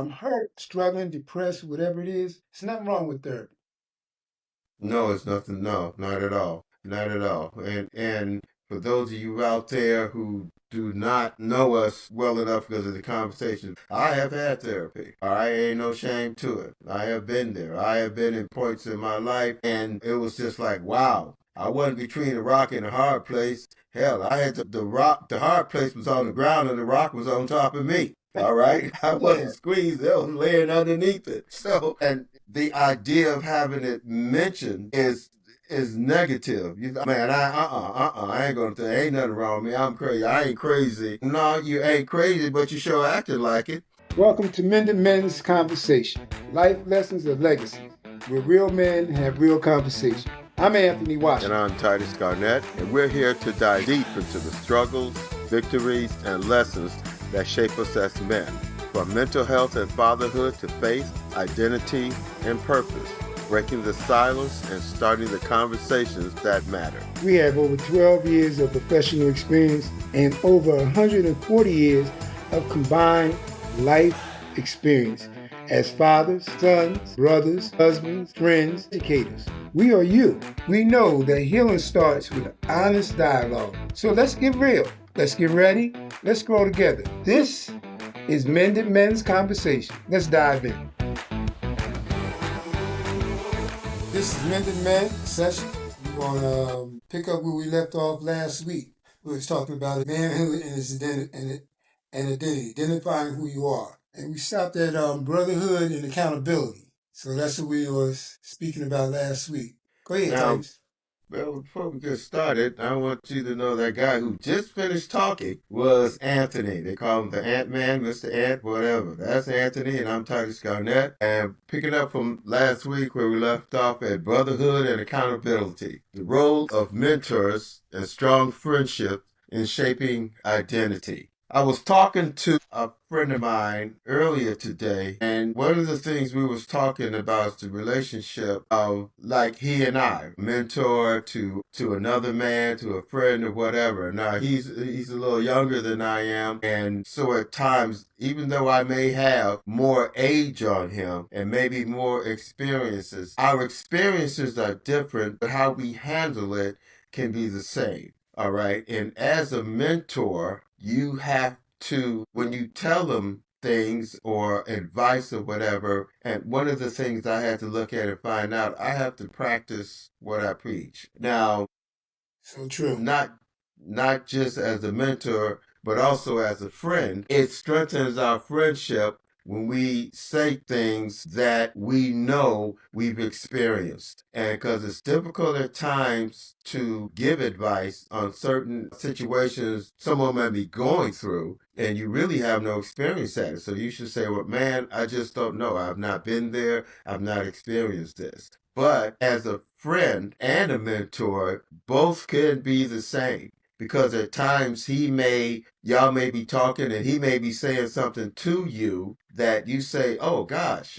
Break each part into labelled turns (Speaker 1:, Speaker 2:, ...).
Speaker 1: I'm hurt, struggling, depressed, whatever it is, there's nothing wrong with therapy.
Speaker 2: No, it's nothing. No, not at all. Not at all. And for those of you out there who do not know us well enough because of the conversation, I have had therapy. I ain't no shame to it. I have been there. I have been in points in my life, and it was just like, wow. I wasn't between a rock and a hard place. Hell, I had the rock. The hard place was on the ground, and the rock was on top of me. All right, I
Speaker 1: Yeah.
Speaker 2: wasn't squeezed; I was laying underneath it. So, and the idea of having it mentioned is negative. Man, I ain't gonna tell. Ain't nothing wrong with me. I'm crazy. I ain't crazy. No, you ain't crazy, but you sure acting like it.
Speaker 1: Welcome to Mended Men's Conversation, Life Lessons of Legacy, where real men have real conversation. I'm Anthony
Speaker 2: And
Speaker 1: Washington.
Speaker 2: I'm Titus Garnett, and we're here to dive deep into the struggles, victories, and lessons that shape us as men, from mental health and fatherhood to faith, identity, and purpose, breaking the silence and starting the conversations that matter.
Speaker 1: We have over 12 years of professional experience and over 140 years of combined life experience as fathers, sons, brothers, husbands, friends, educators. We are you. We know that healing starts with honest dialogue. So let's get real. Let's get ready. Let's grow together. This is Mended Men's Conversation. Let's dive in. This is Mended Men session. We're going to pick up where we left off last week. We was talking about manhood and its identity, identifying who you are. And we stopped at brotherhood and accountability. So that's what we was speaking about last week. Go ahead,
Speaker 2: Now,
Speaker 1: Titus.
Speaker 2: well, before we get started, I want you to know that guy who just finished talking was Anthony. They call him the Ant-Man, Mr. Ant, whatever. That's Anthony, and I'm Titus Garnett. And picking up from last week where we left off at brotherhood and accountability, the role of mentors and strong friendship in shaping identity. I was talking to a friend of mine earlier today, and one of the things we was talking about is the relationship of like he and I, mentor to another man, to a friend or whatever. Now he's a little younger than I am, and so at times, even though I may have more age on him and maybe more experiences, our experiences are different, but how we handle it can be the same. All right. And as a mentor, you have to, when you tell them things or advice or whatever, and one of the things I had to look at and find out, I have to practice what I preach. Now,
Speaker 1: So true.
Speaker 2: not just as a mentor, but also as a friend. It strengthens our friendship when we say things that we know we've experienced. And because it's difficult at times to give advice on certain situations someone may be going through, and you really have no experience at it. So you should say, well, man, I just don't know. I've not been there. I've not experienced this. But as a friend and a mentor, both can be the same because at times y'all may be talking and he may be saying something to you that you say, oh gosh,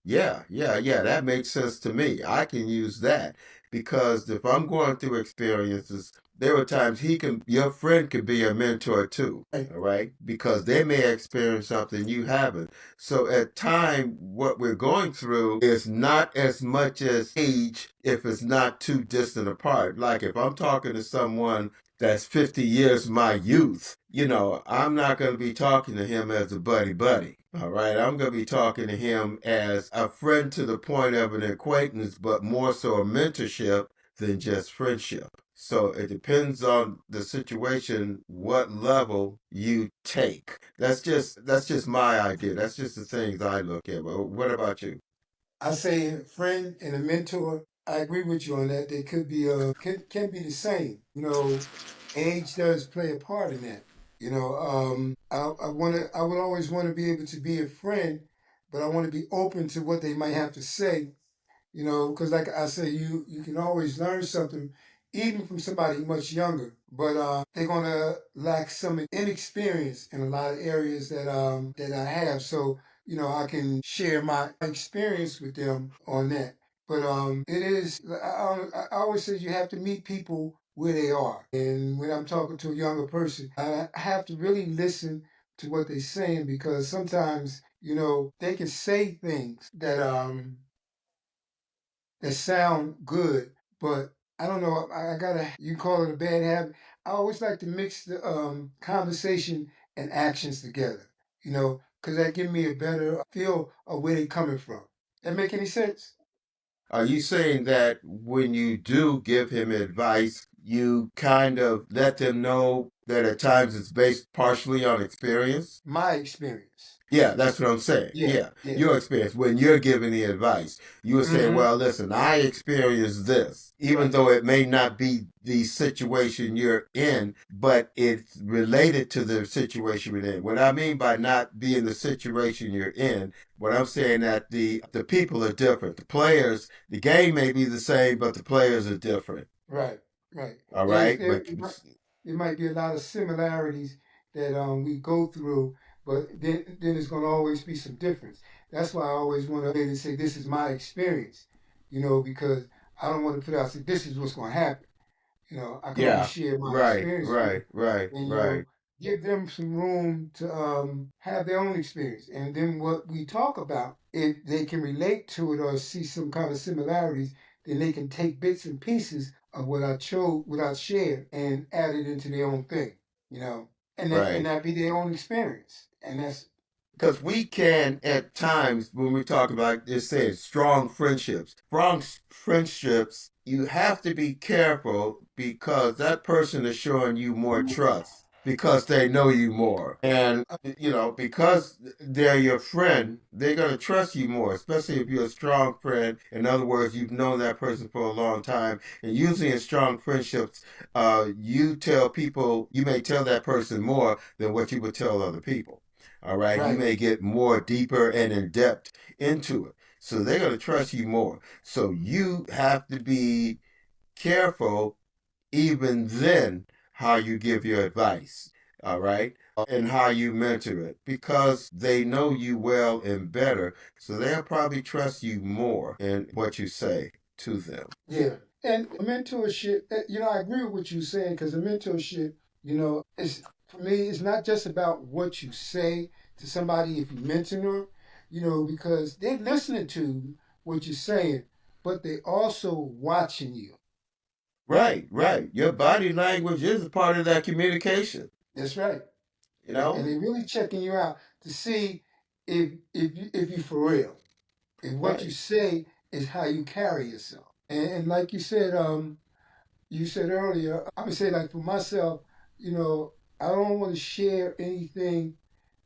Speaker 2: yeah, that makes sense to me. I can use that because if I'm going through experiences, there are times your friend could be a mentor too, all right? Because they may experience something you haven't. So at time, what we're going through is not as much as age if it's not too distant apart. Like if I'm talking to someone that's 50 years my youth, I'm not going to be talking to him as a buddy buddy. All right, I'm going to be talking to him as a friend to the point of an acquaintance, but more so a mentorship than just friendship. So it depends on the situation, what level you take. That's just my idea. That's just the things I look at. But what about you?
Speaker 1: I say a friend and a mentor. I agree with you on that. They could be can be the same. Age does play a part in that. I would always want to be able to be a friend, but I want to be open to what they might have to say. Because like I say, you can always learn something, even from somebody much younger. But they're gonna lack some inexperience in a lot of areas that I have. So I can share my experience with them on that. But it is. I always say you have to meet people where they are. And when I'm talking to a younger person, I have to really listen to what they're saying because sometimes they can say things that sound good, but I don't know. I gotta, you call it a bad habit. I always like to mix the conversation and actions together, because that give me a better feel of where they're coming from. That make any sense?
Speaker 2: Are you saying that when you do give him advice, you kind of let them know that at times it's based partially on experience?
Speaker 1: My experience.
Speaker 2: Yeah, that's what I'm saying.
Speaker 1: Yeah,
Speaker 2: Yeah,
Speaker 1: yeah.
Speaker 2: your experience. When you're giving the advice, you would say,
Speaker 1: Mm-hmm.
Speaker 2: well, listen, I experienced this, even
Speaker 1: Right,
Speaker 2: though it may not be the situation you're in, but it's related to the situation you're in. What I mean by not being the situation you're in, what I'm saying that the people are different. The players, the game may be the same, but the players are different.
Speaker 1: right, right.
Speaker 2: All
Speaker 1: There's
Speaker 2: right,
Speaker 1: there,
Speaker 2: but
Speaker 1: there might be a lot of similarities that we go through, but then there's going to always be some difference. That's why I always want to say this is my experience, because I don't want to put out say this is what's going to happen. I can only
Speaker 2: yeah,
Speaker 1: share my
Speaker 2: right,
Speaker 1: experience with
Speaker 2: right,
Speaker 1: them,
Speaker 2: right,
Speaker 1: and
Speaker 2: right,
Speaker 1: give them some room to have their own experience. And then what we talk about, if they can relate to it or see some kind of similarities, then they can take bits and pieces of what I shared, and add it into their own thing. You know, and
Speaker 2: right.
Speaker 1: that be their own experience, and that's
Speaker 2: Because we can, at times, when we talk about this, saying strong friendships, you have to be careful because that person is showing you more trust because they know you more. And, because they're your friend, they're going to trust you more, especially if you're a strong friend. In other words, you've known that person for a long time. And usually in strong friendships, you may tell that person more than what you would tell other people. All right. You
Speaker 1: right.
Speaker 2: may get more deeper and in depth into it. So they're going to trust you more. So you have to be careful even then how you give your advice. All right. And how you mentor it because they know you well and better. So they'll probably trust you more in what you say to them.
Speaker 1: Yeah. And mentorship, I agree with what you're saying, because a mentorship, is for me, it's not just about what you say to somebody if you mentor them, because they're listening to what you're saying, but they also watching you.
Speaker 2: Right, right. Your body language is a part of that communication,
Speaker 1: That's right.
Speaker 2: you
Speaker 1: And
Speaker 2: know?
Speaker 1: they're really checking you out to see if you for real. If what you
Speaker 2: Right.
Speaker 1: say is how you carry yourself. And like you said earlier, I would say, like, for myself, I don't want to share anything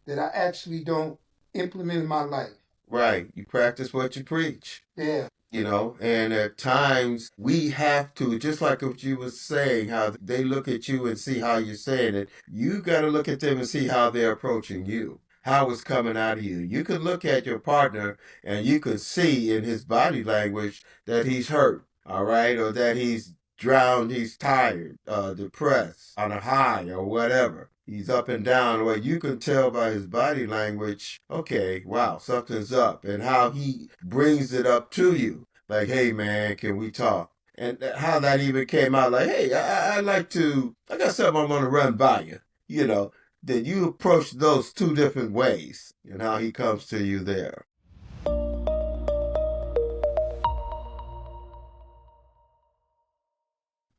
Speaker 1: that I actually don't implement in my life.
Speaker 2: Right. You practice what you preach.
Speaker 1: Yeah,
Speaker 2: And at times we have to, just like what you were saying, how they look at you and see how you're saying it. You got to look at them and see how they're approaching you, how it's coming out of you. You could look at your partner and you could see in his body language that he's hurt, all right, or that he's drowned, he's tired, depressed, on a high, or whatever. He's up and down. Or you can tell by his body language, okay, wow, something's up, and how he brings it up to you. Like, hey, man, can we talk? And how that even came out, like, hey, I got something I want to run by you. You know, that you approach those two different ways and how he comes to you there.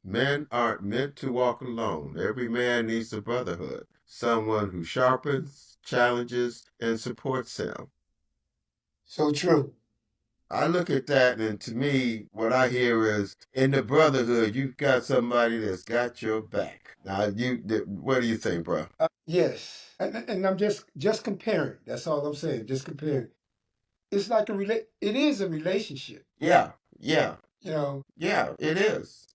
Speaker 2: Men aren't meant to walk alone. Every man needs a brotherhood, someone who sharpens, challenges, and supports him.
Speaker 1: so true.
Speaker 2: I look at that, and to me, what I hear is in the brotherhood, you've got somebody that's got your back. Now, what do you think, bro?
Speaker 1: Yes, and I'm just comparing. That's all I'm saying. Just comparing. It's like It is a relationship.
Speaker 2: Yeah, yeah,
Speaker 1: You know,
Speaker 2: yeah, it is.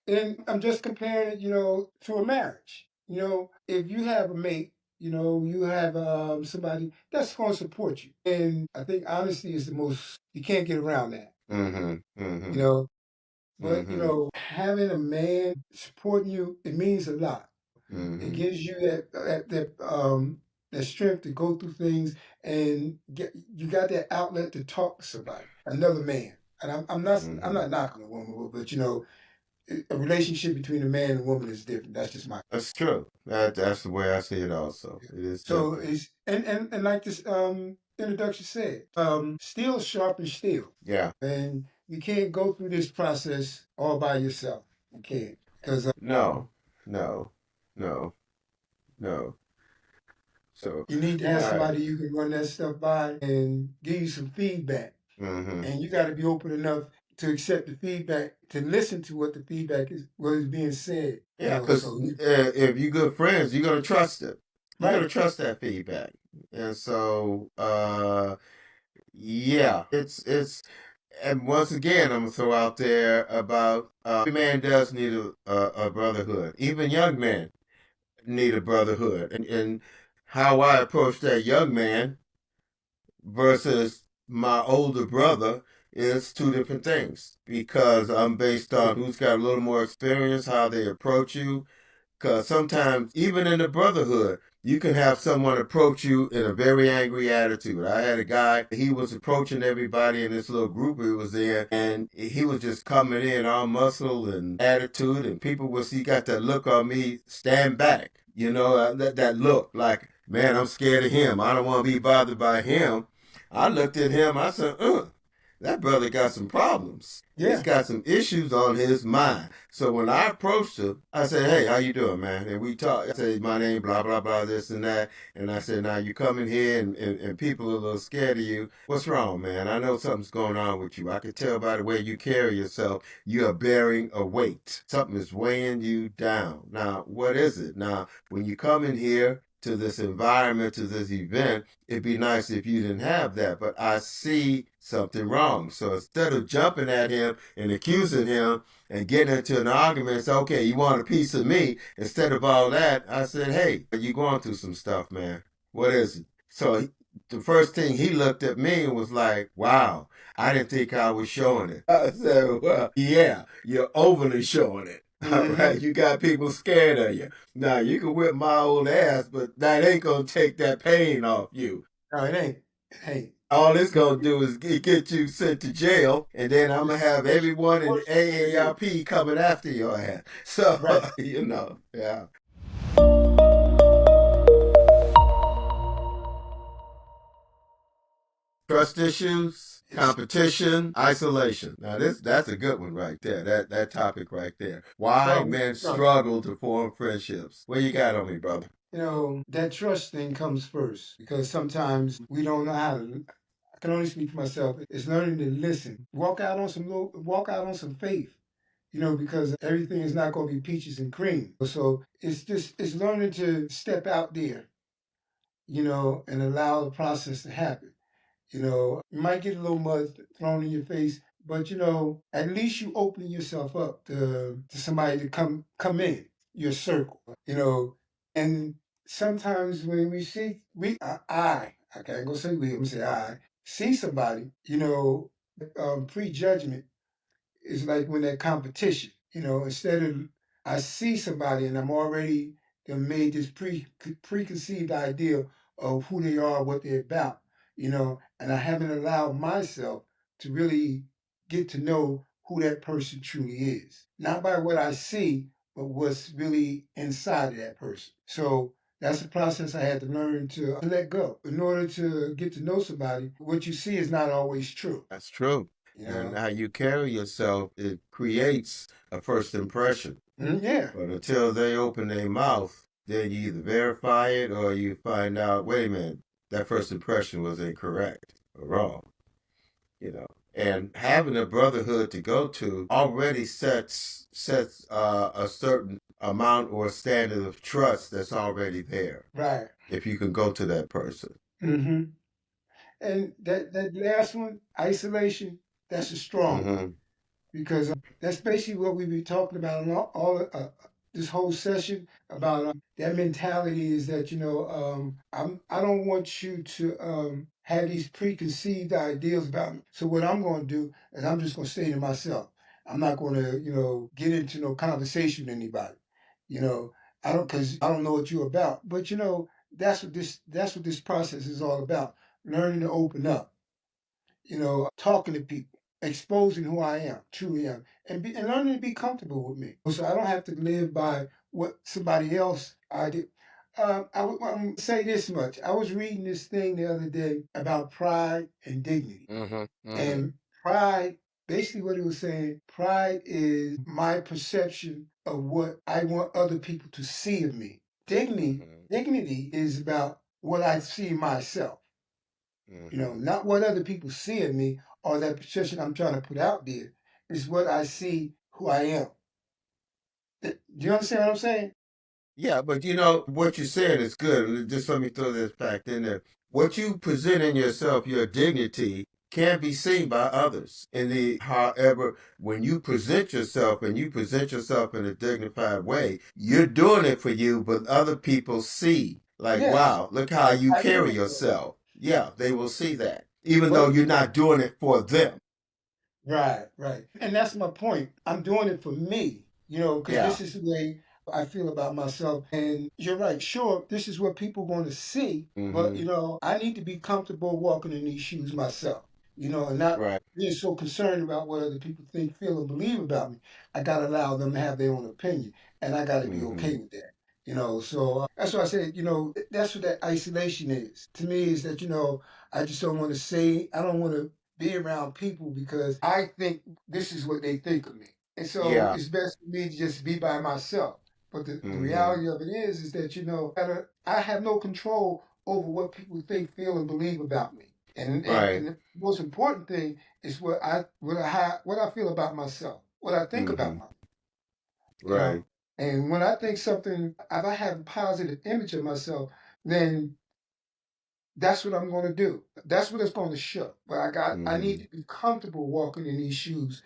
Speaker 1: and I'm just comparing it, to a marriage. If you have a mate, you have somebody that's going to support you. And I think honesty is the most, you can't get around that,
Speaker 2: Mm-hmm,
Speaker 1: you
Speaker 2: mm-hmm,
Speaker 1: know. But,
Speaker 2: mm-hmm,
Speaker 1: having a man supporting you, it means a lot. It
Speaker 2: mm-hmm,
Speaker 1: gives you that strength to go through things, and you got that outlet to talk to somebody, another man. And I'm not
Speaker 2: mm-hmm.
Speaker 1: knocking a woman, but a relationship between a man and a woman is different. That's just my.
Speaker 2: That's true. That's the way I see it. Also, it is
Speaker 1: So
Speaker 2: different.
Speaker 1: it's and like this introduction said, steel sharpens steel,
Speaker 2: Yeah.
Speaker 1: and you can't go through this process all by yourself. You can't because
Speaker 2: No. No. No. No. So.
Speaker 1: you need to have
Speaker 2: I.
Speaker 1: somebody you can run that stuff by and give you some feedback.
Speaker 2: Mm-hmm.
Speaker 1: And you got to be open enough to accept the feedback, to listen to what the feedback is, what is being said.
Speaker 2: Yeah, because
Speaker 1: So you,
Speaker 2: if you're good friends, you're gonna trust it. You're gonna
Speaker 1: right.
Speaker 2: trust that feedback, and so yeah, it's and once again, I'm gonna throw out there about every man does need a brotherhood. Even young men need a brotherhood, and how I approach that young man versus my older brother is two different things because I'm based on who's got a little more experience, how they approach you. Because sometimes, even in the brotherhood, you can have someone approach you in a very angry attitude. I had a guy, he was approaching everybody in this little group he was in, and he was just coming in all muscle and attitude, and people was, he got that look on me, stand back. You know, that look like, man, I'm scared of him. I don't want to be bothered by him. I looked at him, I said, that brother got some problems. He's
Speaker 1: Yeah.
Speaker 2: got some issues on his mind. So when I approached him, I said, "Hey, how you doing, man?" And we talked. I said, "My name, blah blah blah, this and that." And I said, "Now you come in here, and people are a little scared of you. What's wrong, man? I know something's going on with you. I can tell by the way you carry yourself. You are bearing a weight. Something is weighing you down. Now, what is it? Now, when you come in here." To this environment, to this event, it'd be nice if you didn't have that, but I see something wrong. So instead of jumping at him and accusing him and getting into an argument, say, okay, you want a piece of me, instead of all that, I said, hey, you going through some stuff, man. What is it? So the first thing he looked at me and was like, wow, I didn't think I was showing it. I said, well, yeah, you're overly showing it. All right, you got people scared of you. Now you can whip my old ass, but that ain't gonna take that pain off you.
Speaker 1: No, it ain't. It ain't.
Speaker 2: All it's gonna do is get you sent to jail, and then I'm gonna
Speaker 1: It's
Speaker 2: have
Speaker 1: makes you
Speaker 2: everyone in
Speaker 1: worse than what it is.
Speaker 2: AARP coming after your ass. So
Speaker 1: Right.
Speaker 2: yeah. Trust issues,
Speaker 1: It's
Speaker 2: competition, isolation. Now that's a good one right there. That topic right there. Why
Speaker 1: well,
Speaker 2: men struggle to form friendships. What you got on me, brother?
Speaker 1: that trust thing comes first because sometimes we don't know how to. I can only speak for myself. It's learning to listen. Walk out on some faith. Because everything is not going to be peaches and cream. So it's learning to step out there, and allow the process to happen. You might get a little mud thrown in your face, but at least you open yourself up to somebody to come in your circle. And sometimes when we see I can't go say we, I'm gonna say I see somebody, prejudgment is like when that competition, instead of I see somebody and I'm already done made this preconceived idea of who they are, what they're about, and I haven't allowed myself to really get to know who that person truly is. Not by what I see, but what's really inside of that person. So that's the process I had to learn to let go. In order to get to know somebody, what you see is not always true.
Speaker 2: That's true.
Speaker 1: You
Speaker 2: And
Speaker 1: know,
Speaker 2: how you carry yourself, it creates a first impression.
Speaker 1: Yeah.
Speaker 2: But until they open their mouth, then you either verify it or you find out, wait a minute, that first impression was incorrect or wrong, you know. And having a brotherhood to go to already sets a certain amount or standard of trust that's already there.
Speaker 1: Right.
Speaker 2: If you can go to that person.
Speaker 1: hmm And that last one, isolation, that's a strong one
Speaker 2: Mm-hmm.
Speaker 1: because that's basically what we've been talking about in all this whole session about that mentality is that I don't want you to have these preconceived ideas about me. So what I'm going to do is I'm just going to stay to myself. I'm not going to get into no conversation with anybody. You know I don't because I don't know what you're about. But that's what this process is all about. Learning to open up. Talking to people. exposing who I am, truly am, and learning to be comfortable with me. So I don't have to live by what somebody else I did. I'm say this much. I was reading this thing the other day about pride and dignity.
Speaker 2: Mm-hmm. Mm-hmm.
Speaker 1: And pride, basically what it was saying, pride is my perception of what I want other people to see of me. Dignity is about what I see myself,
Speaker 2: Mm-hmm.
Speaker 1: not what other people see of me or that perception I'm trying to put out there. It's what I see who I am. Do you understand what I'm saying?
Speaker 2: Yeah, but what you're saying is good. And just let me throw this fact in there. What you present in yourself, your dignity, can be seen by others. However, when you present yourself and you present yourself in a dignified way, you're doing it for you, but other people see, like,
Speaker 1: Yes,
Speaker 2: wow, look how you
Speaker 1: I do
Speaker 2: carry
Speaker 1: it for them.
Speaker 2: yourself. Yeah, they will see that, even though
Speaker 1: But
Speaker 2: you're not doing it for them.
Speaker 1: right, right. And that's my point. I'm doing it for me, because
Speaker 2: Yeah.
Speaker 1: this is the way I feel about myself. And you're right, sure, this is what people want to see, but,
Speaker 2: Mm-hmm.
Speaker 1: I need to be comfortable walking in these shoes myself, and not
Speaker 2: Right.
Speaker 1: being so concerned about what other people think, feel, and believe about me. I got to allow them to have their own opinion, and I got to be
Speaker 2: Mm-hmm.
Speaker 1: okay with that. So that's why I said, that's what that isolation is. To me, is that, I just don't want to say, I don't want to be around people because I think this is what they think of me. And so
Speaker 2: Yeah.
Speaker 1: it's best for me to just be by myself. But the
Speaker 2: Mm-hmm.
Speaker 1: reality of it is that, I have no control over what people think, feel, and believe about me. And
Speaker 2: Right.
Speaker 1: the most important thing is what I feel about myself, what I think about
Speaker 2: Mm-hmm.
Speaker 1: myself, you
Speaker 2: Right.
Speaker 1: know. And when I think something, if I have a positive image of myself, then that's what I'm going to do. That's what it's going to show. But I need
Speaker 2: Mm-hmm.
Speaker 1: to be comfortable walking in these shoes.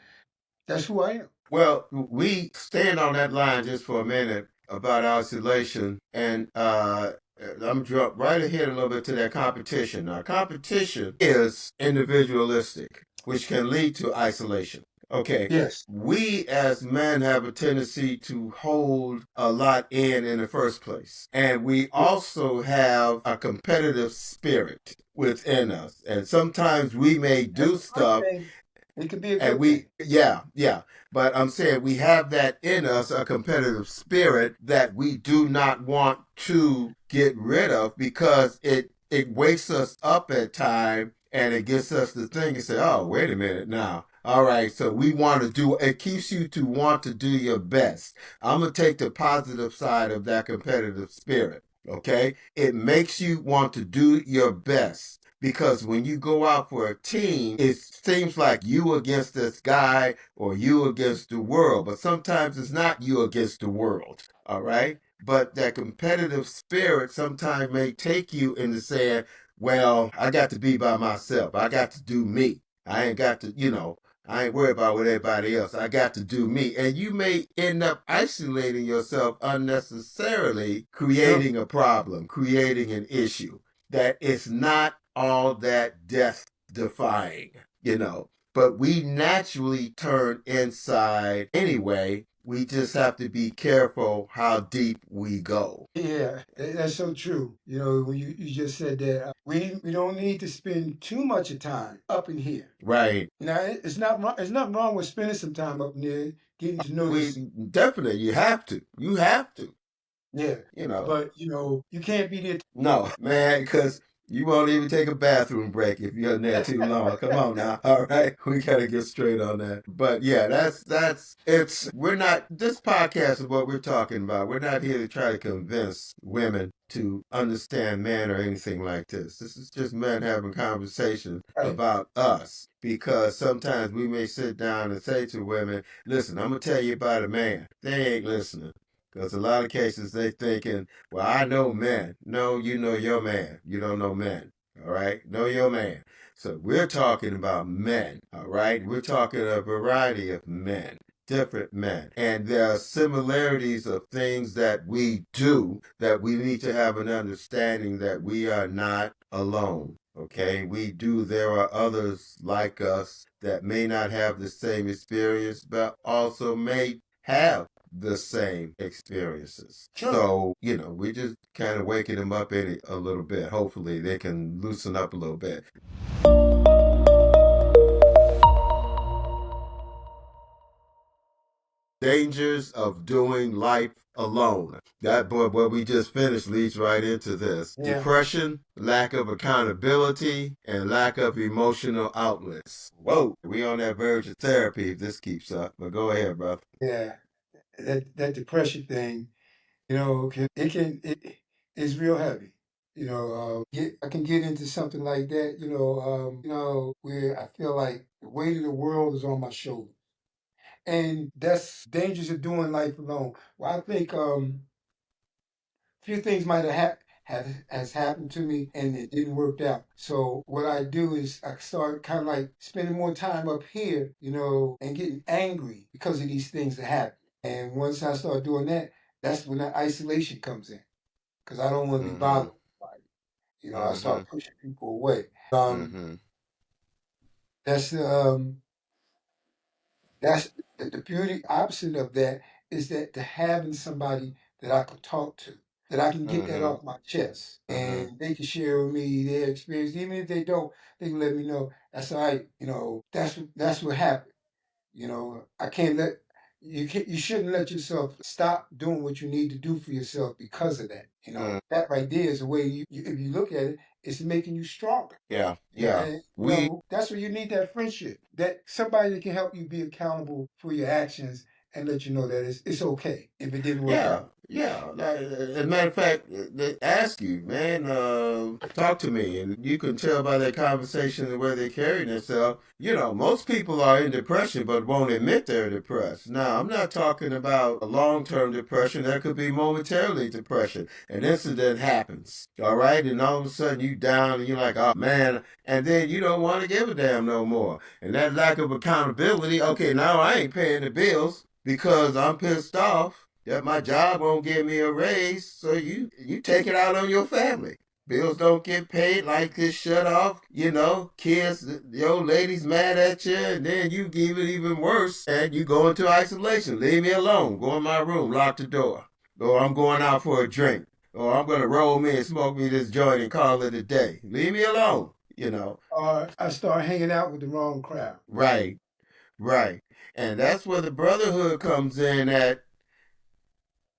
Speaker 1: That's who I am.
Speaker 2: Well, we stand on that line just for a minute about isolation, and I'm jump right ahead a little bit to that competition. Now, competition is individualistic, which can lead to isolation. Okay,
Speaker 1: Yes.
Speaker 2: we as men have a tendency to hold a lot in the first place, and we also have a competitive spirit within us, and sometimes we may
Speaker 1: That's
Speaker 2: do
Speaker 1: a good
Speaker 2: stuff
Speaker 1: thing. It could be a
Speaker 2: and
Speaker 1: good thing.
Speaker 2: yeah, but I'm saying we have that in us, a competitive spirit that we do not want to get rid of because it wakes us up at time and it gets us to think and say, oh, wait a minute now. All right, so we want to do it keeps you to want to do your best. I'm gonna take the positive side of that competitive spirit. Okay, it makes you want to do your best because when you go out for a team, it seems like you against this guy or you against the world, but sometimes it's not you against the world, all right? But that competitive spirit sometimes may take you into saying, well, I got to be by myself. I got to do me. I ain't got to, I ain't worried about what everybody else. I got to do me. And you may end up isolating yourself unnecessarily,
Speaker 1: Sure.
Speaker 2: creating a problem, creating an issue that it's not all that death defying, you know. But we naturally turn inside anyway. We just have to be careful how deep we go.
Speaker 1: Yeah, that's so true. When you just said that, we don't need to spend too much of time up in here.
Speaker 2: Right.
Speaker 1: Now, it's not wrong. It's nothing wrong with spending some time up in there, getting to know
Speaker 2: We
Speaker 1: this.
Speaker 2: definitely, you have to. You have to,
Speaker 1: Yeah,
Speaker 2: you know.
Speaker 1: but you can't be there.
Speaker 2: No, man, because you won't even take a bathroom break if you're in there too long. Come on now. All right. We gotta get straight on that. But yeah, that's it's we're not this podcast is what we're talking about. We're not here to try to convince women to understand men or anything like this. This is just men having conversation
Speaker 1: Right.
Speaker 2: about us. Because sometimes we may sit down and say to women, listen, I'm gonna tell you about a man. They ain't listening. Because a lot of cases they thinking, well, I know men. No, you know your man. You don't know men. All right? Know your man. So we're talking about men. All right? We're talking a variety of men, different men. And there are similarities of things that we do that we need to have an understanding that we are not alone. Okay? There are others like us that may not have the same experience, but also may have the same experiences.
Speaker 1: Sure.
Speaker 2: So, we're just kind of waking them up in it a little bit. Hopefully, they can loosen up a little bit. dangers of doing life alone. That boy, what we just finished leads right into this.
Speaker 1: Yeah.
Speaker 2: Depression, lack of accountability, and lack of emotional outlets. Whoa, we on that verge of therapy if this keeps up. But go ahead, brother.
Speaker 1: Yeah. That depression thing, it is real heavy. I can get into something like that, where I feel like the weight of the world is on my shoulders. And that's dangers of doing life alone. Well, I think a few things might have has happened to me and it didn't work out. So what I do is I start kind of like spending more time up here, and getting angry because of these things that happen. And once I start doing that, that's when that isolation comes in because I don't want to be
Speaker 2: Mm-hmm.
Speaker 1: bothered by it. I
Speaker 2: Mm-hmm.
Speaker 1: start pushing people away.
Speaker 2: Mm-hmm.
Speaker 1: That's the That's the beauty opposite of that is that to having somebody that I could talk to, that I can get that
Speaker 2: Mm-hmm.
Speaker 1: off my chest,
Speaker 2: Mm-hmm.
Speaker 1: and they can share with me their experience. Even if they don't, they can let me know that's all right. That's what happened. I can't let you shouldn't let yourself stop doing what you need to do for yourself because of that. That right there is the way if you look at it, it's making you stronger.
Speaker 2: Yeah, yeah.
Speaker 1: And
Speaker 2: We
Speaker 1: that's where you need that friendship, that somebody that can help you be accountable for your actions and let you know that it's okay if it didn't work
Speaker 2: Yeah,
Speaker 1: out.
Speaker 2: yeah. As a matter of fact, they ask you, man, talk to me, and you can tell by their conversation and where they carry themselves. Most people are in depression, but won't admit they're depressed. Now, I'm not talking about a long-term depression. That could be momentarily depression. An incident happens, all right, and all of a sudden you down, and you're like, oh man, and then you don't want to give a damn no more. And that lack of accountability. Okay, now I ain't paying the bills because I'm pissed off that my job won't give me a raise, so you take it out on your family. Bills don't get paid, like this shut off, kids, the old lady's mad at you, and then you give it even worse, and you go into isolation. Leave me alone. Go in my room, lock the door. Or I'm going out for a drink. Or I'm gonna roll me and smoke me this joint and call it a day. Leave me alone.
Speaker 1: Or I start hanging out with the wrong crowd.
Speaker 2: Right, right. And that's where the brotherhood comes in at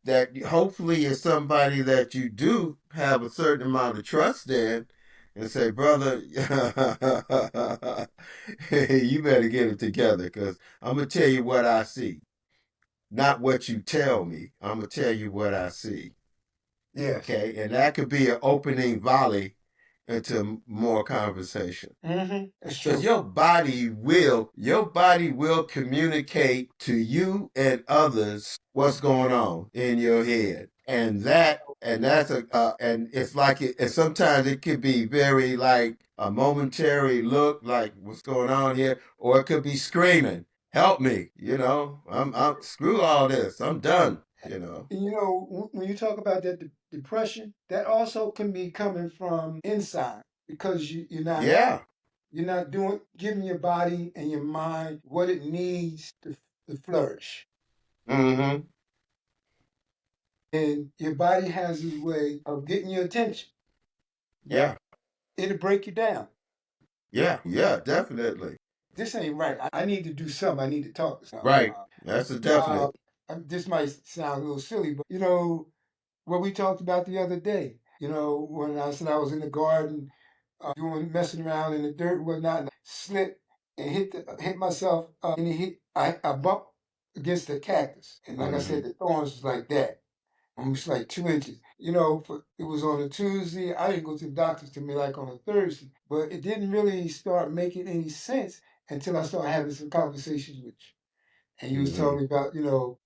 Speaker 2: that hopefully is somebody that you do have a certain amount of trust in and say, brother, you better get it together because I'm going to tell you what I see, not what you tell me. I'm going to tell you what I see.
Speaker 1: Yes.
Speaker 2: Okay. And that could be an opening volley into more conversation.
Speaker 1: That's
Speaker 2: Because
Speaker 1: true.
Speaker 2: your body will communicate to you and others what's going on in your head. And it's like and sometimes it could be very like a momentary look like what's going on here, or it could be screaming, help me, I'm screw all this, I'm done.
Speaker 1: And when you talk about that depression, that also can be coming from inside because
Speaker 2: Yeah.
Speaker 1: you're not doing giving your body and your mind what it needs to flourish.
Speaker 2: Mm-hmm.
Speaker 1: And your body has this way of getting your attention.
Speaker 2: Yeah.
Speaker 1: It'll break you down.
Speaker 2: Yeah. Yeah, definitely.
Speaker 1: This ain't right. I need to do something. I need to talk to something.
Speaker 2: Right. That's a definite.
Speaker 1: This might sound a little silly, but what we talked about the other day. When I said I was in the garden, doing messing around in the dirt and whatnot, and I slipped and hit myself in the hit. I bumped against the cactus, and like I
Speaker 2: Mm-hmm.
Speaker 1: said, the thorns was like that. Almost like 2 inches. It was on a Tuesday. I didn't go to the doctor till me like on a Thursday, but it didn't really start making any sense until I started having some conversations with you. And you was
Speaker 2: Mm-hmm.
Speaker 1: telling me about,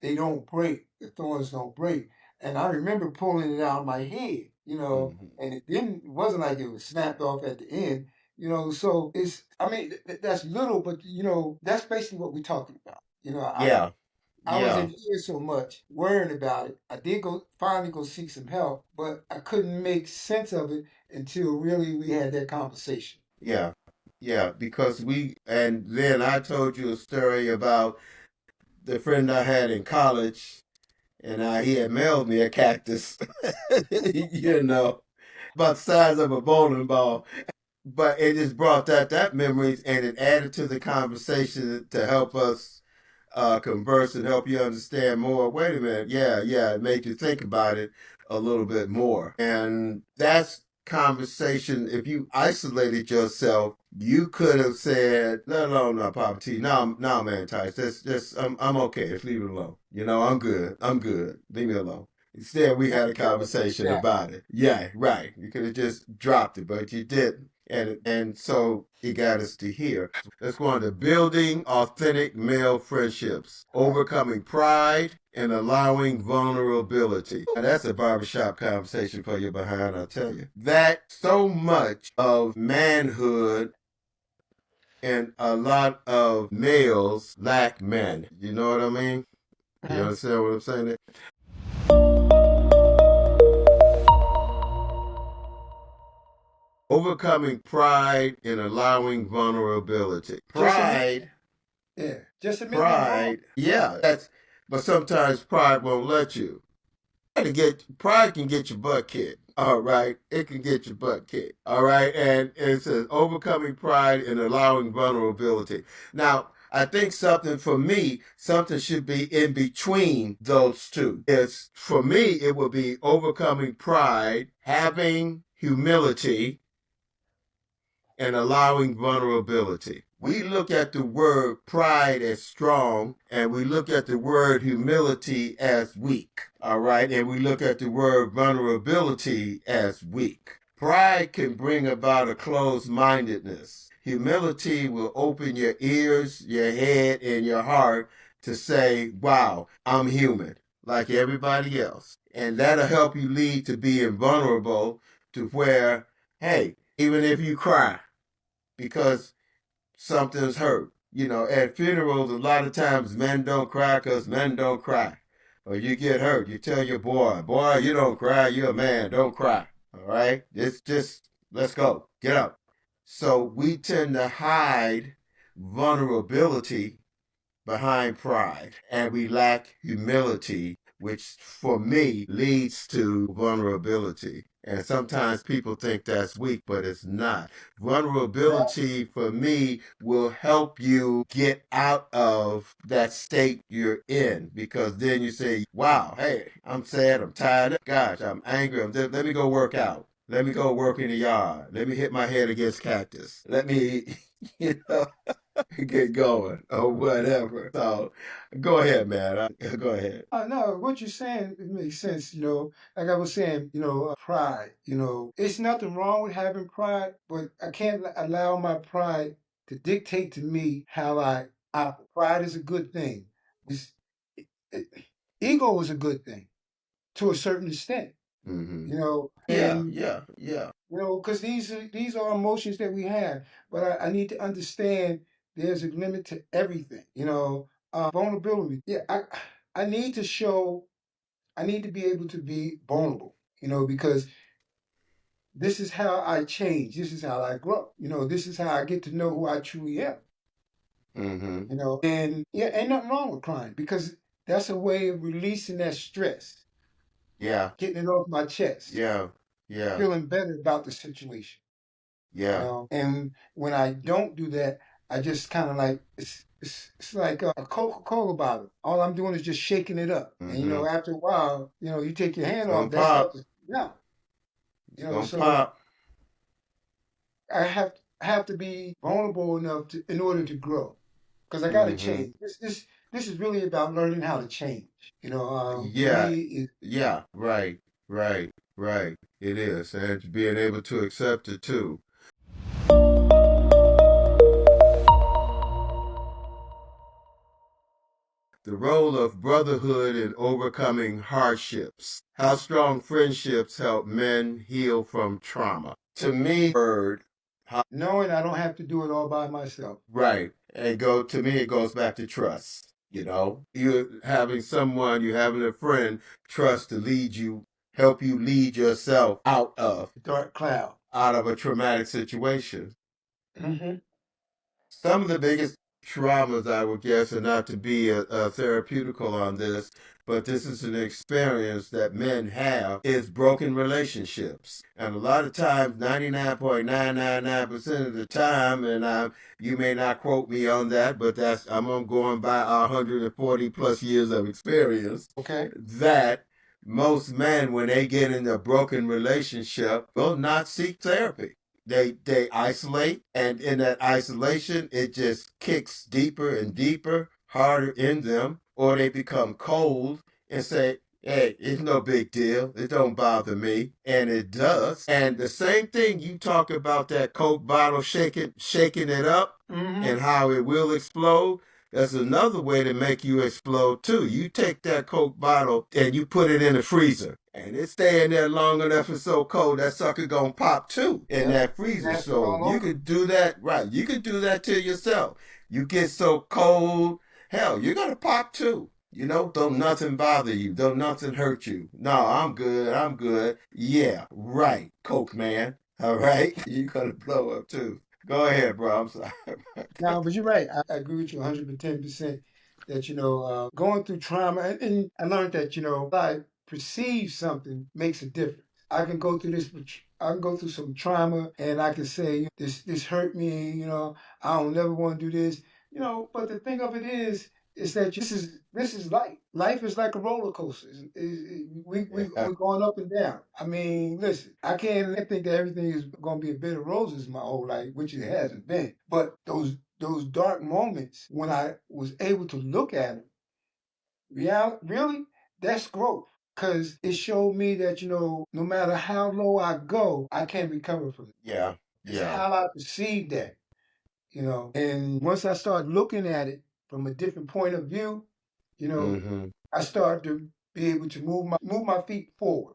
Speaker 1: they don't break, the thorns don't break. And I remember pulling it out of my head,
Speaker 2: Mm-hmm.
Speaker 1: and it wasn't like it was snapped off at the end, so I mean, that's little, but, that's basically what we're talking about.
Speaker 2: Yeah.
Speaker 1: I was in
Speaker 2: Yeah.
Speaker 1: here so much worrying about it. I did finally go seek some help, but I couldn't make sense of it until really we had that conversation.
Speaker 2: Yeah. Yeah. Because and then I told you a story about the friend I had in college, and he had mailed me a cactus, about the size of a bowling ball. But it just brought that memories, and it added to the conversation to help us converse and help you understand more. Wait a minute, yeah, it made you think about it a little bit more. And that's conversation. If you isolated yourself, you could have said, no, Papa T, no, man, Titus, I'm okay. Just leave it alone. I'm good. Leave me alone. Instead, we had a conversation about it. Yeah, right. You could have just dropped it, but you didn't. And so it got us to here. Let's go on to building authentic male friendships, overcoming pride, and allowing vulnerability. Now, that's a barbershop conversation for you behind, I'll tell you. That so much of manhood and a lot of males lack men. You know what I mean? You understand what I'm saying? Overcoming pride and allowing vulnerability. Pride, pride, yeah, that's, but sometimes pride won't let you. Pride can get your butt kicked. All right, it can get your butt kicked. All right, and it says overcoming pride and allowing vulnerability. Now, I think something for me, something should be in between those two. It's for me, it would be overcoming pride, having humility, and allowing vulnerability. We look at the word pride as strong, and we look at the word humility as weak. All right, and we look at the word vulnerability as weak. Pride can bring about a closed mindedness. Humility will open your ears, your head, and your heart to say, wow, I'm human like everybody else. And that'll help you lead to being vulnerable to where, hey, even if you cry, because something's hurt. At funerals, a lot of times men don't cry because men don't cry. Or you get hurt, you tell your boy, you don't cry, you're a man, don't cry. All right? It's just, let's go, get up. So we tend to hide vulnerability behind pride, and we lack humility, which for me leads to vulnerability. And sometimes people think that's weak, but it's not. Vulnerability for me will help you get out of that state you're in, because then you say, wow, hey, I'm sad, I'm tired, gosh, I'm angry, let me go work out. Let me go work in the yard. Let me hit my head against cactus. Let me, you know, get going or whatever. So go ahead, man. Go ahead.
Speaker 1: It's nothing wrong with having pride, but I can't allow my pride to dictate to me how I operate. Pride is a good thing. It's, ego is a good thing to a certain extent,
Speaker 2: Mm-hmm. Yeah,
Speaker 1: and
Speaker 2: yeah.
Speaker 1: because these are emotions that we have. But I need to understand there's a limit to everything. Vulnerability. Yeah, I need to show. I need to be able to be vulnerable. Because this is how I change. This is how I grow. This is how I get to know who I truly am.
Speaker 2: Mm-hmm.
Speaker 1: And yeah, ain't nothing wrong with crying because that's a way of releasing that stress,
Speaker 2: Yeah,
Speaker 1: getting it off my chest,
Speaker 2: yeah, yeah,
Speaker 1: feeling better about the situation.
Speaker 2: yeah.
Speaker 1: And when I don't do that, I just kind of like it's like a Coca-Cola bottle. All I'm doing is just shaking it up. And
Speaker 2: Mm-hmm.
Speaker 1: after a while, you take your
Speaker 2: It's
Speaker 1: hand
Speaker 2: gonna
Speaker 1: off, that starts
Speaker 2: pop.
Speaker 1: to yeah.
Speaker 2: It's gonna
Speaker 1: So
Speaker 2: pop.
Speaker 1: I have to be vulnerable enough in order to grow, because I got to
Speaker 2: Mm-hmm.
Speaker 1: change. This is really about learning how to change. For
Speaker 2: Yeah,
Speaker 1: me, it,
Speaker 2: yeah. Right, right. It is, and being able to accept it too. The role of brotherhood in overcoming hardships. How strong friendships help men heal from trauma. To me, word,
Speaker 1: knowing I don't have to do it all by myself.
Speaker 2: right. And to me, it goes back to trust. You having a friend, trust to lead you, help you lead yourself
Speaker 1: Dark cloud.
Speaker 2: out of a traumatic situation.
Speaker 1: Hmm.
Speaker 2: Some of the biggest traumas, I would guess, and not to be a therapeutical on this, but this is an experience that men have is broken relationships. And a lot of times, 99.999% of the time, and you may not quote me on that, but I'm going by our 140 plus years of experience,
Speaker 1: Okay.
Speaker 2: that most men, when they get in a broken relationship, will not seek therapy. They isolate, and in that isolation it just kicks deeper and deeper, harder in them, or they become cold and say, hey, it's no big deal, it don't bother me, and it does. And the same thing, you talk about that Coke bottle shaking it up, and how it will explode. That's another way to make you explode too. You take that Coke bottle and you put it in the freezer, and it's staying there long enough. It's so cold that sucker gonna pop too in
Speaker 1: Yep.
Speaker 2: that freezer.
Speaker 1: That's it
Speaker 2: So
Speaker 1: all
Speaker 2: you
Speaker 1: over.
Speaker 2: could do that, right? You could do that to yourself. You get so cold, hell, you're gonna pop too. Don't nothing bother you. Don't nothing hurt you. No, I'm good. I'm good. Yeah, right, Coke man. All right, you're gonna blow up too. Go ahead, bro. I'm sorry.
Speaker 1: No, but you're right. I agree with you 110% that, going through trauma, and I learned that, I perceive something makes a difference. I can go through this, I can go through some trauma and I can say, this hurt me, I don't never want to do this, but the thing of it is that this is life. Life is like a roller coaster. We're going up and down. I mean, listen, I can't think that everything is going to be a bed of roses my whole life, which it hasn't been. But those dark moments when I was able to look at them, really, that's growth. Because it showed me that, no matter how low I go, I can recover from it.
Speaker 2: Yeah,
Speaker 1: It's
Speaker 2: yeah.
Speaker 1: how I perceive that, And once I start looking at it from a different point of view, you know,
Speaker 2: Mm-hmm.
Speaker 1: I start to be able to move my feet forward,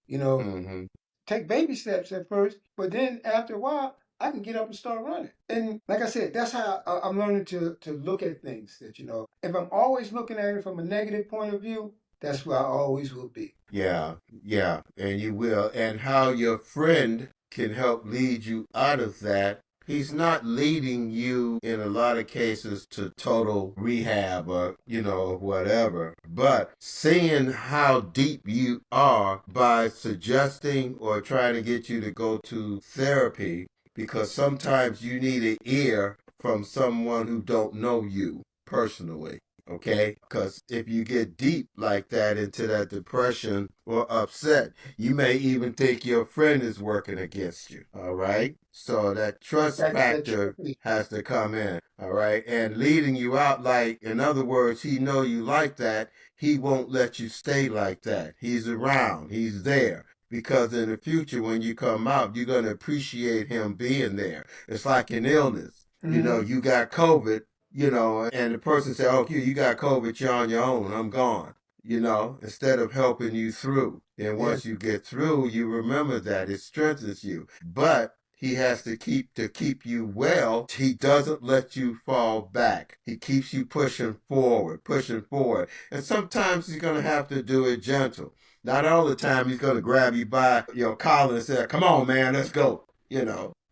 Speaker 1: you know,
Speaker 2: Mm-hmm.
Speaker 1: take baby steps at first, but then after a while, I can get up and start running. And like I said, that's how I'm learning to look at things. That if I'm always looking at it from a negative point of view, that's where I always will be.
Speaker 2: Yeah, yeah, and you will. And how your friend can help lead you out of that. He's not leading you in a lot of cases to total rehab or, whatever, but seeing how deep you are by suggesting or trying to get you to go to therapy, because sometimes you need an ear from someone who don't know you personally. Okay, because if you get deep like that into that depression or upset, you may even think your friend is working against you. All right, so that trust
Speaker 1: That
Speaker 2: factor
Speaker 1: tricky.
Speaker 2: has to come in. All right, and leading you out, like, in other words, he know you like that. He won't let you stay like that. He's around, he's there, because in the future when you come out, you're going to appreciate him being there. It's like an illness. You got COVID, and the person said, "Oh, you got COVID, you're on your own. I'm gone." Instead of helping you through. And
Speaker 1: Yes.
Speaker 2: once you get through, you remember that it strengthens you. But he has to keep you well. He doesn't let you fall back. He keeps you pushing forward, pushing forward. And sometimes he's gonna have to do it gentle. Not all the time he's gonna grab you by your collar and say, "Come on, man, let's go."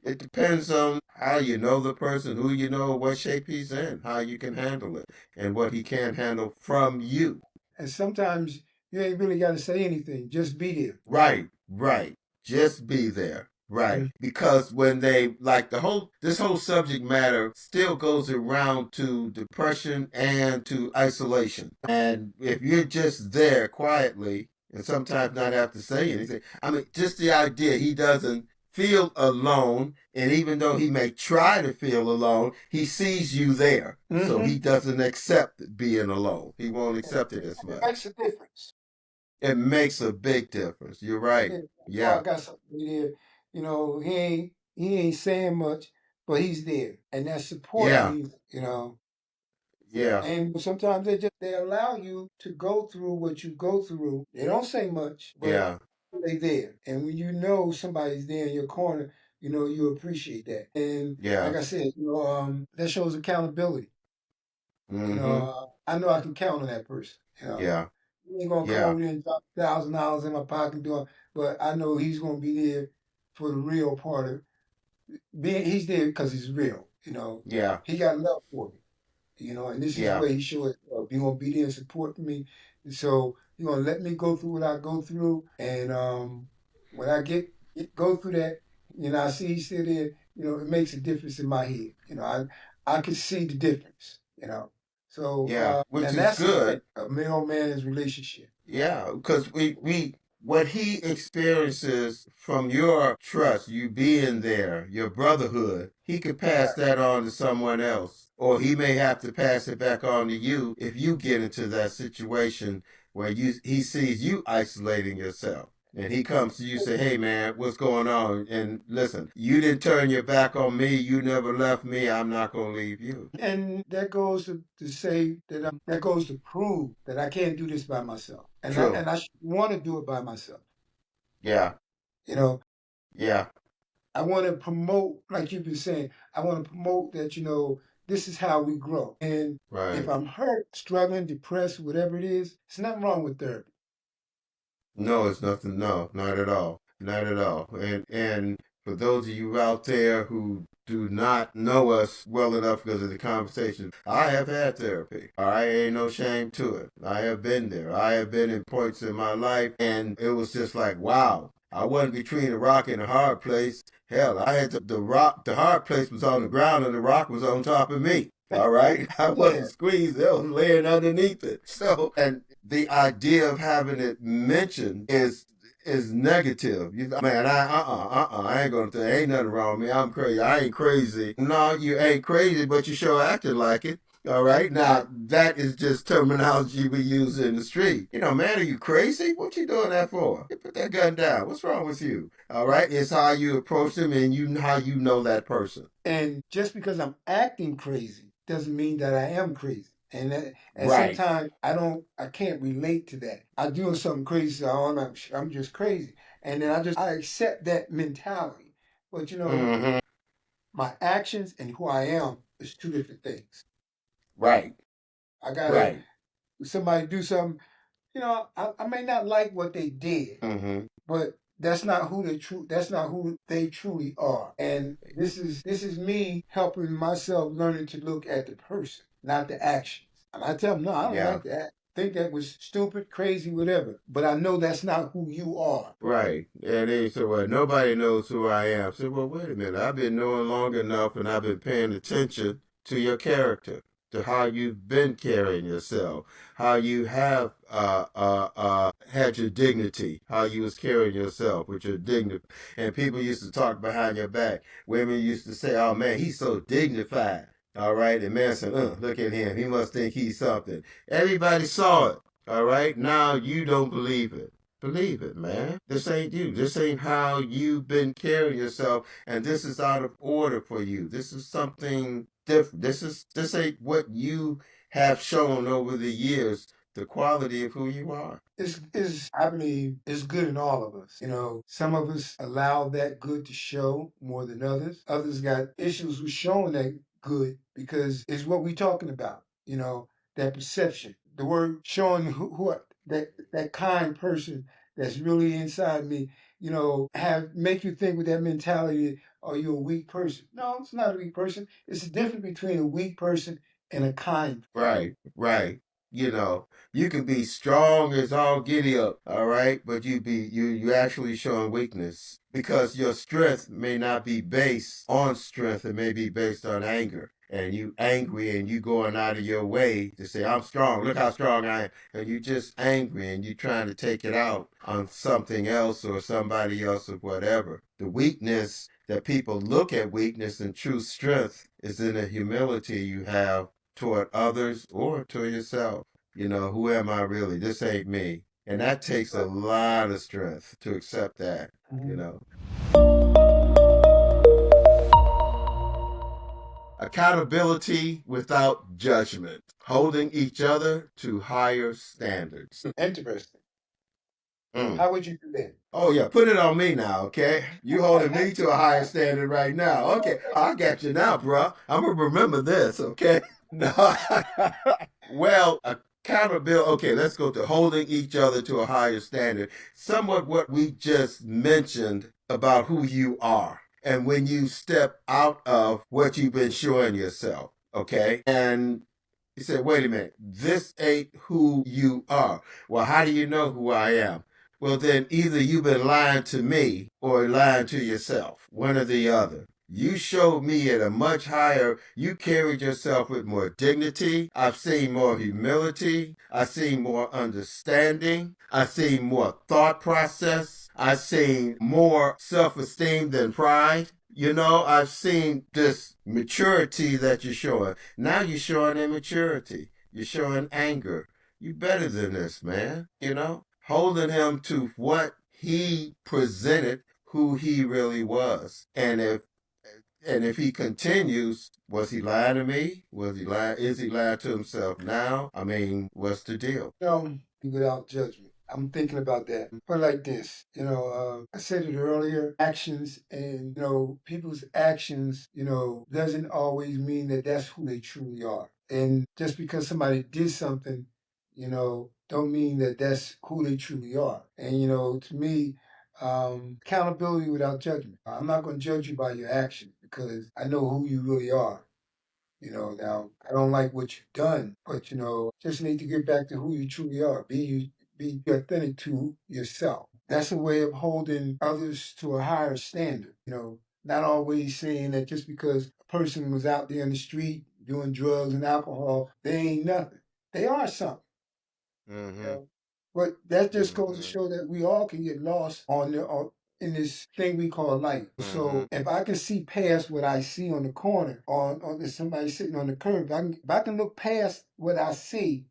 Speaker 2: It depends on how you know the person, who you know, what shape he's in, how you can handle it, and what he can handle from you.
Speaker 1: And sometimes you ain't really got to say anything. Just be there.
Speaker 2: Right, right. Just be there. Right.
Speaker 1: Mhm.
Speaker 2: Because when they like this whole subject matter still goes around to depression and to isolation. And if you're just there quietly and sometimes not have to say anything, I mean, just the idea he doesn't feel alone, and even though he may try to feel alone, he sees you there. So he doesn't accept being alone. He won't accept it as
Speaker 1: It
Speaker 2: much.
Speaker 1: makes a difference.
Speaker 2: It makes a big difference. You're right.
Speaker 1: Yeah. Oh, I
Speaker 2: Yeah.
Speaker 1: got something here. He ain't saying much, but he's there, and that support
Speaker 2: Yeah.
Speaker 1: means.
Speaker 2: Yeah.
Speaker 1: And sometimes they allow you to go through what you go through. They don't say much, but
Speaker 2: Yeah.
Speaker 1: they there. And when you know somebody's there in your corner, you appreciate that. And like
Speaker 2: Yeah.
Speaker 1: I said, that shows accountability.
Speaker 2: Mm-hmm.
Speaker 1: I know I can count on that person.
Speaker 2: Yeah.
Speaker 1: He ain't gonna come
Speaker 2: Yeah.
Speaker 1: over there and drop $1,000 in my pocket doing, but I know he's gonna be there for the real part of being. He's there because he's real.
Speaker 2: Yeah.
Speaker 1: He got love for me. And this is the
Speaker 2: Yeah.
Speaker 1: way he showed being obedient and support for me. And so, let me go through what I go through. And when I go through that, I see he's still there, it makes a difference in my head. I can see the difference. So,
Speaker 2: Yeah. Which
Speaker 1: and
Speaker 2: is
Speaker 1: that's
Speaker 2: good.
Speaker 1: a male man's relationship.
Speaker 2: Yeah, because we what he experiences from your trust, you being there, your brotherhood, he could pass
Speaker 1: Right.
Speaker 2: that on to someone else. Or he may have to pass it back on to you if you get into that situation where he sees you isolating yourself. And he comes to you and say, hey man, what's going on? And listen, you didn't turn your back on me, you never left me, I'm not gonna leave you.
Speaker 1: And that goes to say that goes to prove that I can't do this by myself. And I
Speaker 2: True.
Speaker 1: and I want to do it by myself.
Speaker 2: Yeah.
Speaker 1: You know,
Speaker 2: Yeah.
Speaker 1: I want to promote, like you've been saying, I want to promote that, this is how we grow. And if
Speaker 2: Right.
Speaker 1: I'm hurt, struggling, depressed, whatever it is, it's nothing wrong with therapy.
Speaker 2: No, it's nothing. No, not at all. Not at all. And for those of you out there who do not know us well enough because of the conversation, I have had therapy. I ain't no shame to it. I have been there. I have been in points in my life, and it was just like, wow. I wasn't between a rock and a hard place. Hell, I had the rock. The hard place was on the ground, and the rock was on top of me. All right, I
Speaker 1: Yeah.
Speaker 2: wasn't squeezed; I was laying underneath it. So, and the idea of having it mentioned is negative. Man, I ain't gonna tell you, ain't nothing wrong with me. I'm crazy. I ain't crazy. No, you ain't crazy, but you sure acting like it. All right. Now that is just terminology we use in the street. Man, are you crazy? What you doing that for? You put that gun down. What's wrong with you? All right. It's how you approach them and how you know that person.
Speaker 1: And just because I'm acting crazy doesn't mean that I am crazy. And
Speaker 2: Right.
Speaker 1: sometimes I can't relate to that. I'm doing something crazy, so I'm just crazy. And then I accept that mentality. But
Speaker 2: Mm-hmm.
Speaker 1: my actions and who I am is two different things.
Speaker 2: Right.
Speaker 1: I gotta
Speaker 2: Right.
Speaker 1: somebody do something, I may not like what they did,
Speaker 2: Mm-hmm.
Speaker 1: but that's not who they truly are. And this is me helping myself learning to look at the person, not the actions. And I tell them, no, I don't
Speaker 2: Yeah.
Speaker 1: like that. Think that was stupid, crazy, whatever. But I know that's not who you are.
Speaker 2: Right. And they said, well, nobody knows who I am. I said, well, wait a minute. I've been knowing long enough and I've been paying attention to your character, to how you've been carrying yourself, how you have had your dignity, how you was carrying yourself with your dignity. And people used to talk behind your back. Women used to say, oh, man, he's so dignified. All right. And man said, look at him. He must think he's something. Everybody saw it. All right. Now you don't believe it. Believe it, man. This ain't you. This ain't how you've been carrying yourself, and this is out of order for you. This is something different. This ain't what you have shown over the years, the quality of who you are.
Speaker 1: Is I believe is good in all of us. Some of us allow that good to show more than others. Others got issues with showing that good because it's what we talking about. That perception. The word showing that kind person that's really inside me. Have make you think with that mentality. Are you a weak person? No, it's not a weak person. It's the difference between a weak person and a kind.
Speaker 2: Right, right. You can be strong as all giddy up, all right, but you actually showing weakness because your strength may not be based on strength. It may be based on anger. And you angry and you going out of your way to say, I'm strong. Look how strong I am. And you just angry and you trying to take it out on something else or somebody else or whatever. The weakness that people look at weakness and true strength is in the humility you have toward others or to yourself. Who am I really? This ain't me. And that takes a lot of strength to accept that, you
Speaker 1: Mhm.
Speaker 2: know. Accountability without judgment, holding each other to higher standards.
Speaker 1: Interesting.
Speaker 2: Mm.
Speaker 1: How would you do that?
Speaker 2: Oh yeah, put it on me now, okay? You holding me to a higher standard right now. Okay, I got you now, bro. I'm gonna remember this, okay? No. Well, accountability. Okay, let's go to holding each other to a higher standard. Somewhat what we just mentioned about who you are, and when you step out of what you've been showing yourself, okay? And He said, wait a minute, this ain't who you are. Well, how do you know who I am? Well, then either you've been lying to me or lying to yourself, one or the other. You showed me at a much higher, you carried yourself with more dignity. I've seen more humility. I've seen more understanding. I've seen more thought process. I've seen more self esteem than pride. I've seen this maturity that you're showing. Now you're showing immaturity. You're showing anger. You better than this, man. Holding him to what he presented, who he really was. And if he continues, was he lying to me? Was he lying? Is he lying to himself now? I mean, what's the deal?
Speaker 1: Without judgment. I'm thinking about that. But like this, I said it earlier, actions and, people's actions, doesn't always mean that that's who they truly are. And just because somebody did something, don't mean that that's who they truly are. And, to me, accountability without judgment. I'm not going to judge you by your actions because I know who you really are. Now I don't like what you've done, but just need to get back to who you truly are. Be authentic to yourself. That's a way of holding others to a higher standard. Not always saying that just because a person was out there in the street doing drugs and alcohol, they ain't nothing. They are something.
Speaker 2: Mm-hmm.
Speaker 1: But that just goes to
Speaker 2: Mm-hmm.
Speaker 1: show that we all can get lost in this thing we call life. So if I can see past what I see on the corner, on there's somebody sitting on the curb, if I can look past what I see,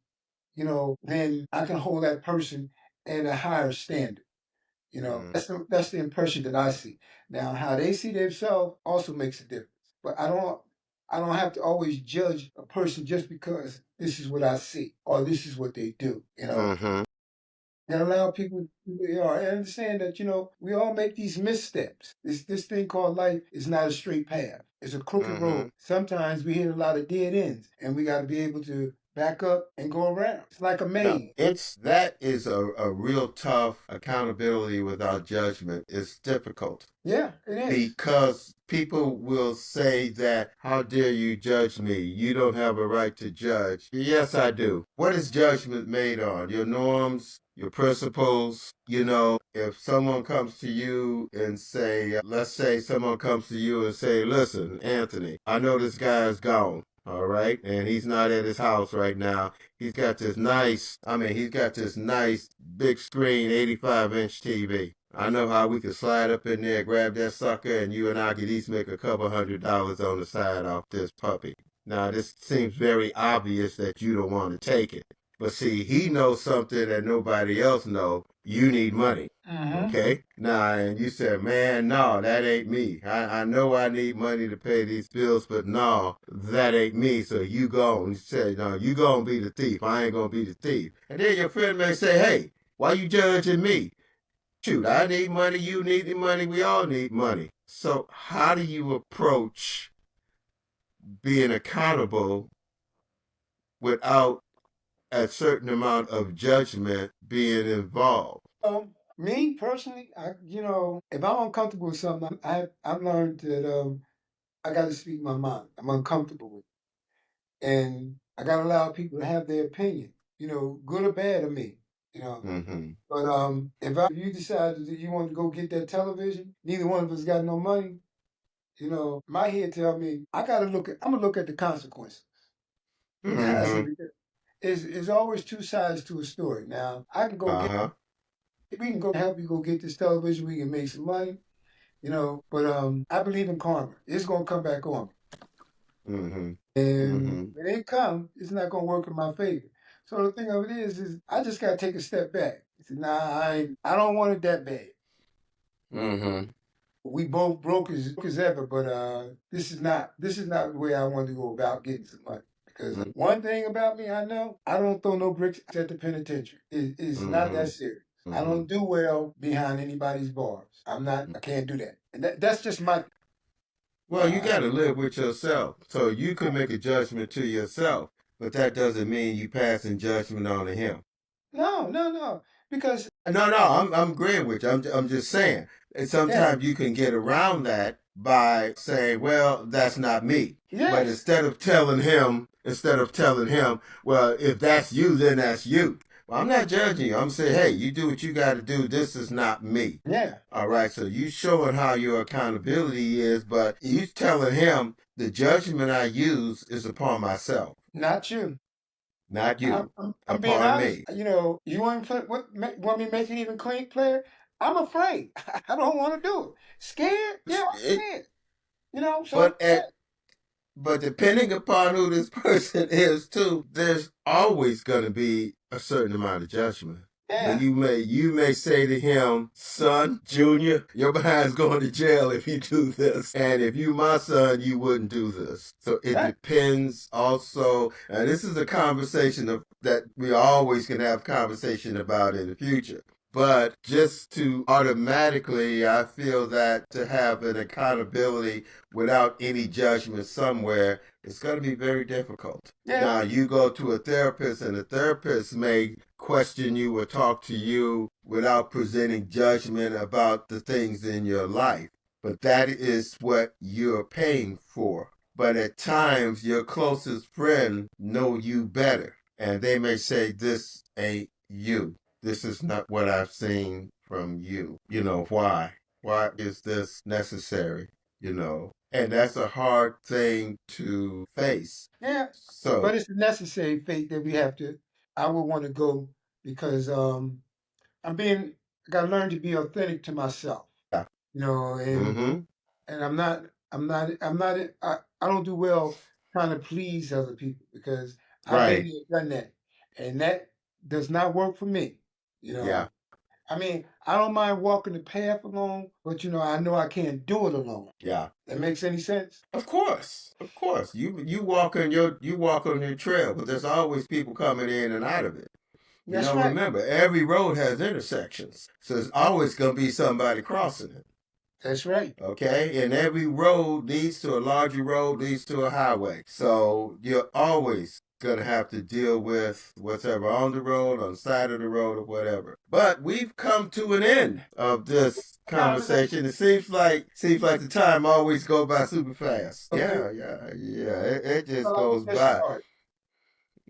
Speaker 1: then I can hold that person at a higher standard. That's the impression that I see. Now, how they see themselves also makes a difference. But I don't have to always judge a person just because this is what I see or this is what they do.
Speaker 2: Mm-hmm.
Speaker 1: And allow people to be who they are. And understand that, we all make these missteps. This thing called life is not a straight path. It's a crooked
Speaker 2: Mm-hmm.
Speaker 1: road. Sometimes we hit a lot of dead ends and we gotta be able to back up and go around. It's like a
Speaker 2: No,
Speaker 1: maze.
Speaker 2: that is a real tough accountability without judgment. It's difficult
Speaker 1: Yeah, it is.
Speaker 2: because people will say that, how dare you judge me? You don't have a right to judge. Yes, I do. What is judgment made on? Your norms, your principles. If someone comes to you and say, let's say someone comes to you and say, listen, Anthony, I know this guy is gone. All right. And he's not at his house right now. He's got this nice big screen 85-inch TV. I know how we could slide up in there, grab that sucker, and you and I could each make a couple $100 on the side off this puppy. Now, this seems very obvious that you don't want to take it. But see, he knows something that nobody else knows. You need money.
Speaker 1: Mm-hmm.
Speaker 2: Okay? Now, and you said, man, no, that ain't me. I know I need money to pay these bills, but no, that ain't me. So you go and say, no, you gonna be the thief. I ain't gonna be the thief. And then your friend may say, hey, why you judging me? Shoot, I need money, you need the money, we all need money. So how do you approach being accountable without a certain amount of judgment being involved?
Speaker 1: Me personally, if I'm uncomfortable with something, I've learned that I got to speak my mind. I'm uncomfortable with it, and I got to allow people to have their opinion. Good or bad of me.
Speaker 2: Mm-hmm.
Speaker 1: But if you decide that you want to go get that television, neither one of us got no money. My head tell me I'm gonna look at the consequences. I said,
Speaker 2: Mm-hmm.
Speaker 1: because it's always two sides to a story. Now I can go get
Speaker 2: Uh-huh.
Speaker 1: we can go help you go get this television. We can make some money. But I believe in karma. It's gonna come back on me,
Speaker 2: Mm-hmm.
Speaker 1: and
Speaker 2: Mm-hmm.
Speaker 1: if it ain't come, it's not gonna work in my favor. So the thing of it is I just gotta take a step back. I said, nah, I don't want it that bad.
Speaker 2: Mm-hmm.
Speaker 1: We both broke as ever, but this is not the way I want to go about getting some money. Because one thing about me, I know I don't throw no bricks at the penitentiary. It's not
Speaker 2: Mm-hmm.
Speaker 1: that serious. I
Speaker 2: Mm-hmm.
Speaker 1: don't do well behind anybody's bars. I'm not. I can't do that. And that's just my.
Speaker 2: Well, you got to live with yourself. So you can make a judgment to yourself, but that doesn't mean you passing judgment on to him.
Speaker 1: No, no, no. Because
Speaker 2: No, no, I'm agreeing with you. I'm just saying. And
Speaker 1: yeah,
Speaker 2: sometimes you can get around that by saying, well, that's not me. But
Speaker 1: yes,
Speaker 2: instead of telling him, instead of telling him, well, if that's you, then that's you. Well, I'm not judging you. I'm saying, hey, you do what you got to do. This is not me.
Speaker 1: Yeah.
Speaker 2: All right. So you showing how your accountability is, but you telling him the judgment I use is upon myself,
Speaker 1: Not you.
Speaker 2: not you,
Speaker 1: I'm being
Speaker 2: upon
Speaker 1: honest.
Speaker 2: me.
Speaker 1: You know, you want to play, want me to make it even clear? I'm afraid. I don't want to do it. Scared? Yeah, I'm
Speaker 2: It,
Speaker 1: scared. You know, so
Speaker 2: but at But depending upon who this person is too, there's always going to be a certain amount of judgment.
Speaker 1: yeah,
Speaker 2: You may say to him, son, junior, your behind's going to jail if you do this. And if you my son, you wouldn't do this. So it
Speaker 1: that,
Speaker 2: depends also, and this is a conversation that we always can have conversation about in the future. But just to automatically, I feel that to have an accountability without any judgment somewhere, it's going to be very difficult.
Speaker 1: yeah,
Speaker 2: Now, you go to a therapist, and the therapist may question you or talk to you without presenting judgment about the things in your life. But that is what you're paying for. But at times, your closest friend know you better, and they may say, this ain't you. This is not what I've seen from you. You know, why? Why is this necessary? You know, and that's a hard thing to face.
Speaker 1: yeah.
Speaker 2: So,
Speaker 1: But it's a necessary fate that we have to. I would want to go because I'm being. I got to learn to be authentic to myself.
Speaker 2: yeah.
Speaker 1: You know,
Speaker 2: Mm-hmm.
Speaker 1: and I'm not. I don't do well trying to please other people because I've been
Speaker 2: Right.
Speaker 1: there, done that, and that does not work for me. You
Speaker 2: Yeah.
Speaker 1: know, I mean, I don't mind walking the path alone, but I know I can't do it alone.
Speaker 2: Yeah.
Speaker 1: That makes any sense?
Speaker 2: Of course. Of course. You walk on your trail, but there's always people coming in and out of it.
Speaker 1: That's right.
Speaker 2: Remember, every road has intersections. So there's always gonna be somebody crossing it.
Speaker 1: That's right.
Speaker 2: Okay? And every road leads to a larger road, leads to a highway. So you're always going to have to deal with whatever on the road, on the side of the road, or whatever. But we've come to an end of this conversation. It seems like the time always goes by super fast.
Speaker 1: Okay.
Speaker 2: Yeah. It just
Speaker 1: Well,
Speaker 2: goes
Speaker 1: let's
Speaker 2: by.
Speaker 1: start.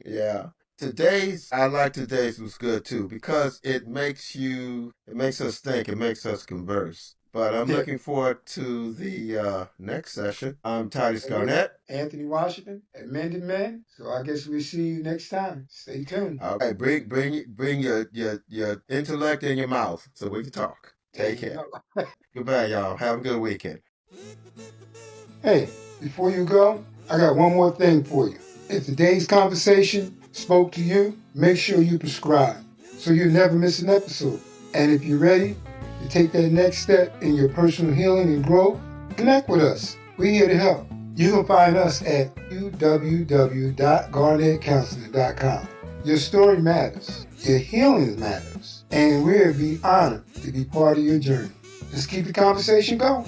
Speaker 2: Yeah. I like today's was good too because it makes us think, it makes us converse. But I'm
Speaker 1: Yeah.
Speaker 2: looking forward to the next session. I'm Titus Garnett.
Speaker 1: Anthony Washington at Mended Men. So I guess we'll see you next time. Stay tuned.
Speaker 2: Okay, bring your intellect in your mouth so we can talk. Take care. Goodbye, y'all. Have a good weekend.
Speaker 1: Hey, before you go, I got one more thing for you. If today's conversation spoke to you, make sure you subscribe so you never miss an episode. And if you're ready to take that next step in your personal healing and growth, connect with us. We're here to help. You can find us at www.garnettcounseling.com. Your story matters. Your healing matters. And we'll be honored to be part of your journey. Let's keep the conversation going.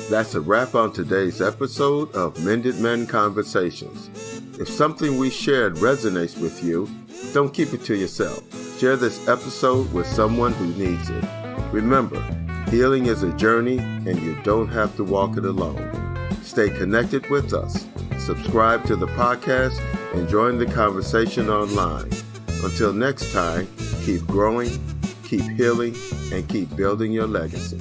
Speaker 2: That's a wrap on today's episode of Mended Men Conversations. If something we shared resonates with you, don't keep it to yourself. Share this episode with someone who needs it. Remember, healing is a journey and you don't have to walk it alone. Stay connected with us. Subscribe to the podcast and join the conversation online. Until next time, keep growing, keep healing, and keep building your legacy.